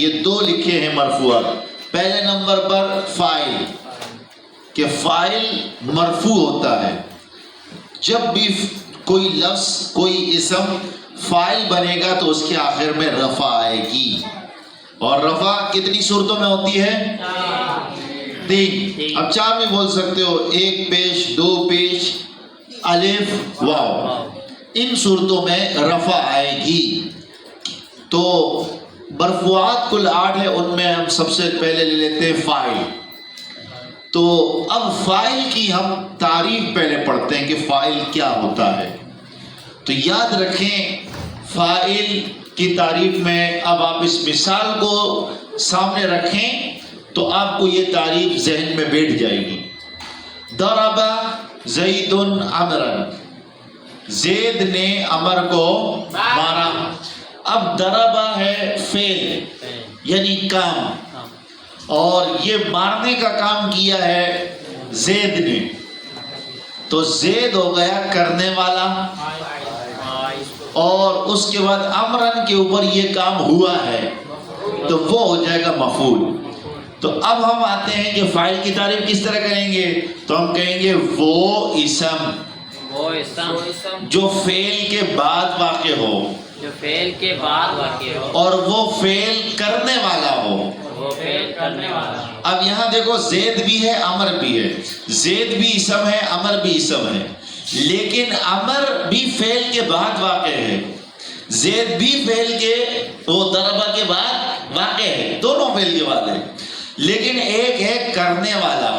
یہ دو لکھے ہیں مرفوعات. پہلے نمبر پر فاعل، کہ فاعل مرفوع ہوتا ہے. جب بھی کوئی لفظ کوئی اسم فاعل بنے گا تو اس کے آخر میں رفع آئے گی. اور رفع کتنی صورتوں میں ہوتی ہے؟ 3. اب 4 بھی بول سکتے ہو، 1 پیش، 2 پیش، الف، واو. ان صورتوں میں رفع آئے گی. تو مرفوعات کل 8 ہے، ان میں ہم سب سے پہلے لے لیتے ہیں فاعل. تو اب فاعل کی ہم تعریف پہلے پڑھتے ہیں کہ فاعل کیا ہوتا ہے. تو یاد رکھیں فاعل کی تعریف میں اب آپ اس مثال کو سامنے رکھیں تو آپ کو یہ تعریف ذہن میں بیٹھ جائے گی. ضرب زید عمرا، زید نے عمر کو مارا. اب ضرب ہے فعل یعنی کام، اور یہ مارنے کا کام کیا ہے زید نے، تو زید ہو گیا کرنے والا، اور اس کے بعد عمرن کے اوپر یہ کام ہوا ہے تو وہ ہو جائے گا مفعول. تو اب ہم آتے ہیں کہ فاعل کی تعریف کس طرح کریں گے. تو ہم کہیں گے وہ اسم جو فعل کے بعد واقع ہو، جو فعل کے بعد واقع ہو، اور وہ فعل کرنے والا ہو. وہ فعل کرنے والا. اب یہاں دیکھو زید بھی ہے عمر بھی ہے، زید بھی اسم ہے عمر بھی اسم ہے، لیکن عمر بھی فعل کے بعد واقع ہے، زید بھی فعل کے وہ ضربہ کے بعد واقع ہے، دونوں فعل کے بعد ہے. لیکن ایک ہے کرنے والا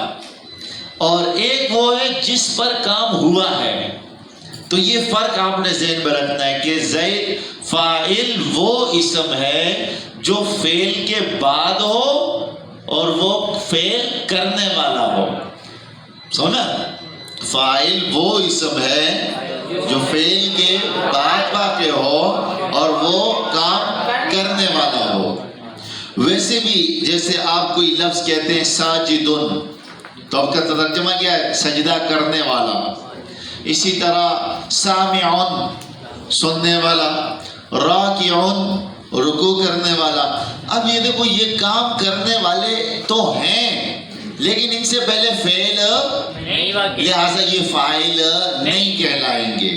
اور ایک وہ ہے جس پر کام ہوا ہے. تو یہ فرق آپ نے ذہن میں رکھنا ہے کہ زید فاعل وہ اسم ہے جو فعل کے بعد ہو اور وہ فعل کرنے والا ہو. سمجھا؟ فاعل وہ اسم ہے جو فعل کے بعد واقع ہو اور وہ کام کرنے والا ہو. ویسے بھی جیسے آپ کوئی لفظ کہتے ہیں ساجدن، تو آپ کا ترجمہ کیا ہے؟ سجدہ کرنے والا. اسی طرح سامعون سننے والا، راکعون رکوع کرنے والا. اب یہ دیکھو یہ کام کرنے والے تو ہیں لیکن ان سے پہلے فعل، لہٰذا یہ فاعل نہیں کہلائیں گے.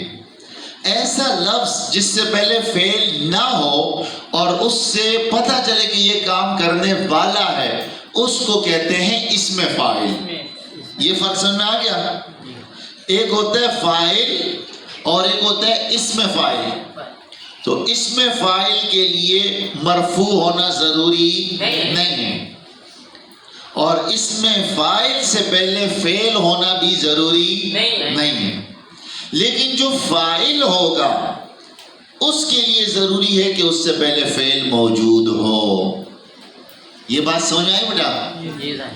ایسا لفظ جس سے پہلے فعل نہ ہو اور اس سے پتہ چلے کہ یہ کام کرنے والا ہے، اس کو کہتے ہیں اسم فاعل. یہ فرق سمجھ میں آ گیا؟ ایک ہوتا ہے فاعل اور ایک ہوتا ہے اسم فاعل. تو اسم فاعل کے لیے مرفوع ہونا ضروری نہیں ہے، اور اسم فاعل سے پہلے فعل ہونا بھی ضروری نہیں ہے. لیکن جو فاعل ہوگا اس کے لیے ضروری ہے کہ اس سے پہلے فعل موجود ہو. یہ بات سمجھ آئی بیٹا؟